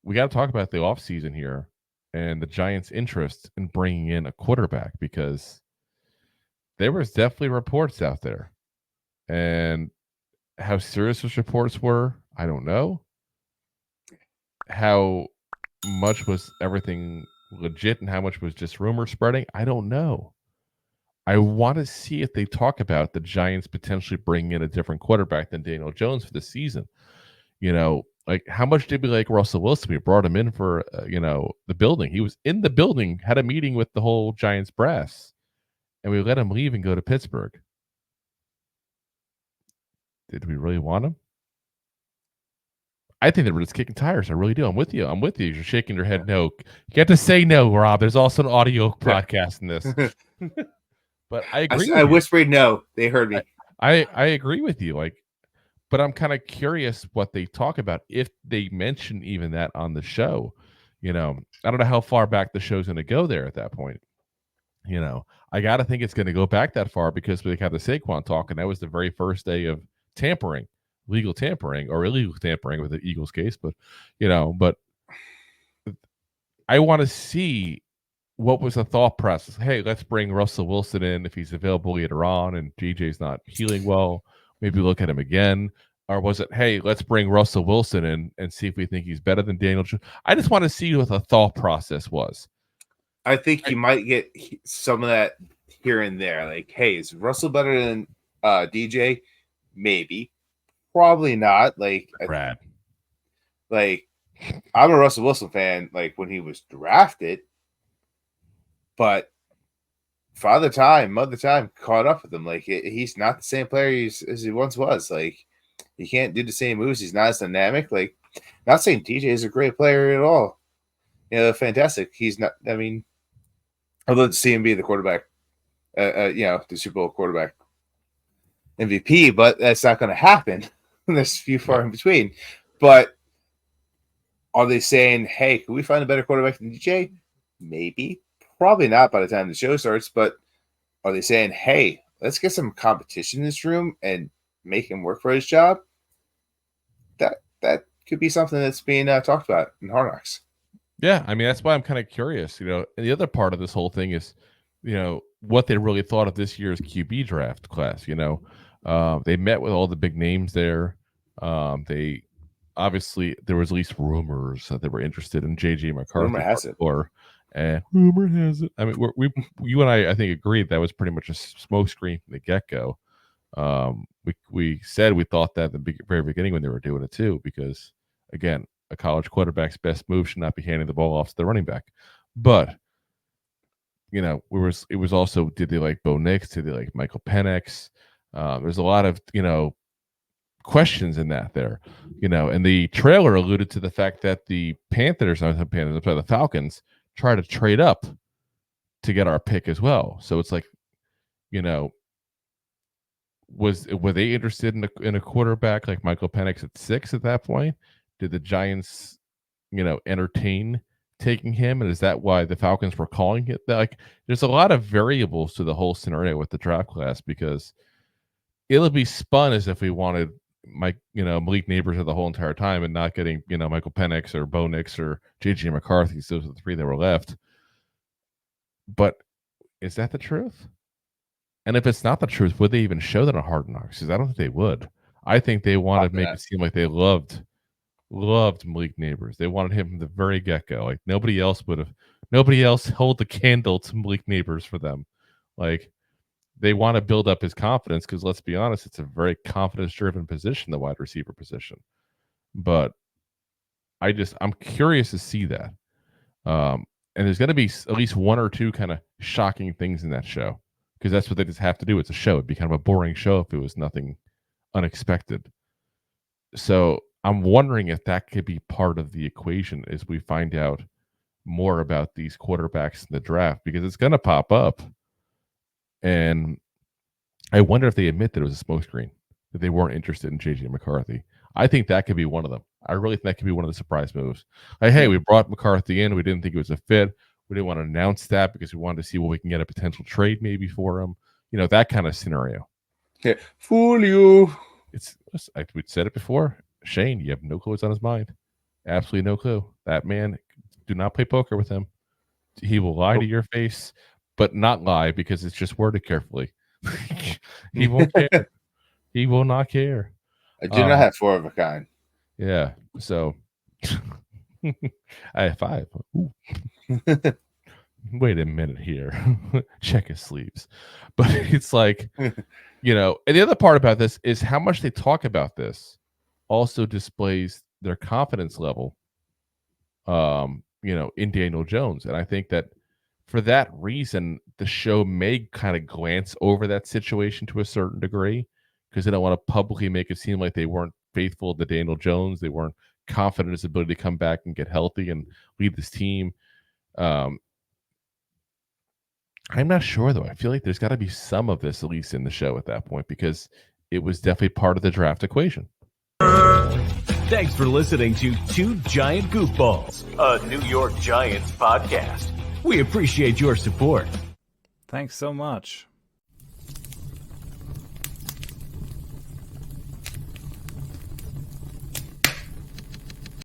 we got to talk about the offseason here and the Giants' interest in bringing in a quarterback, because there was definitely reports out there. And how serious those reports were, I don't know. How much was everything legit and how much was just rumor spreading, I don't know. I want to see if they talk about the Giants potentially bringing in a different quarterback than Daniel Jones for the season. Like how much did we like Russell Wilson? We brought him in for, the building. He was in the building, had a meeting with the whole Giants brass, and we let him leave and go to Pittsburgh. Did we really want him? I think they were just kicking tires. I really do. I'm with you. You're shaking your head no. You have to say no, Rob. There's also an audio podcast in this. But I agree. I whispered no. They heard me. I agree with you. But I'm kind of curious what they talk about, if they mention even that on the show. I don't know how far back the show's going to go there at that point. I got to think it's going to go back that far, because we had the Saquon talk, and that was the very first day of tampering, legal tampering or illegal tampering with the Eagles case. But I want to see what was the thought process. Hey, let's bring Russell Wilson in if he's available later on and JJ's not healing well. Maybe look at him again. Or was it, hey, let's bring Russell Wilson in and see if we think he's better than Daniel Jones? I just want to see what the thought process was. I think you might get some of that here and there. Like, hey, is Russell better than DJ? Maybe. Probably not. Like, Brad. I'm a Russell Wilson fan, like, when he was drafted. But Mother Time caught up with him. Like, he's not the same player as he once was. Like, he can't do the same moves. He's not as dynamic. Like, not saying DJ is a great player at all. Fantastic. He's not. I mean, I'd love to see him be the quarterback. The Super Bowl quarterback MVP, but that's not going to happen. There's few far in between. But are they saying, hey, can we find a better quarterback than DJ? Maybe. Probably not by the time the show starts, but are they saying, hey, let's get some competition in this room and make him work for his job? That could be something that's being talked about in Hard Knocks. Yeah, I mean, that's why I'm kind of curious. And the other part of this whole thing is, what they really thought of this year's QB draft class. They met with all the big names there. They obviously, there was at least rumors that they were interested in JJ McCarthy. Rumor has it. And rumor has it. I mean, you and I think agreed that was pretty much a smokescreen from the get-go. We said we thought that at the very beginning when they were doing it too, because again, a college quarterback's best move should not be handing the ball off to the running back. But it was also, did they like Bo Nix? Did they like Michael Penix? There's a lot of questions in that there, and the trailer alluded to the fact that the the Falcons try to trade up to get our pick as well. So it's like, were they interested in a quarterback like Michael Penix at 6 at that point? Did the Giants, entertain taking him? And is that why the Falcons were calling it that? Like, there's a lot of variables to the whole scenario with the draft class, because it'll be spun as if we wanted Malik Neighbors the whole entire time and not getting, Michael Penix or Bo Nix or JJ McCarthy. So those are the 3 that were left. But is that the truth? And if it's not the truth, would they even show that on Hard Knocks? Because I don't think they would. I think they wanted to make it seem like they loved Malik Neighbors. They wanted him from the very get-go. Like, nobody else held the candle to Malik Neighbors for them. Like, they want to build up his confidence, because let's be honest, it's a very confidence-driven position, the wide receiver position. But I'm curious to see that. And there's going to be at least 1 or 2 kind of shocking things in that show, because that's what they just have to do. It's a show. It'd be kind of a boring show if it was nothing unexpected. So I'm wondering if that could be part of the equation as we find out more about these quarterbacks in the draft, because it's going to pop up. And I wonder if they admit that it was a smokescreen, that they weren't interested in JJ McCarthy. I think that could be one of them. I really think that could be one of the surprise moves. Like, hey, we brought McCarthy in. We didn't think it was a fit. We didn't want to announce that because we wanted to see what we can get a potential trade maybe for him. That kind of scenario. Yeah, fool you. We said it before. Shane, you have no clue what's on his mind. Absolutely no clue. That man, do not play poker with him. He will lie to your face, but not lie because it's just worded carefully. He won't care. He will not care. I do not have 4 of a kind. Yeah. So I have 5. Ooh. Wait a minute here. Check his sleeves. But it's like, you know, and the other part about this is how much they talk about this also displays their confidence level, you know, in Daniel Jones. And I think that for that reason, the show may kind of glance over that situation to a certain degree because they don't want to publicly make it seem like they weren't faithful to Daniel Jones. They weren't confident in his ability to come back and get healthy and lead this team. I'm not sure, though. I feel like there's got to be some of this, at least in the show at that point, because it was definitely part of the draft equation. Thanks for listening to Two Giant Goofballs, a New York Giants podcast. We appreciate your support. Thanks so much.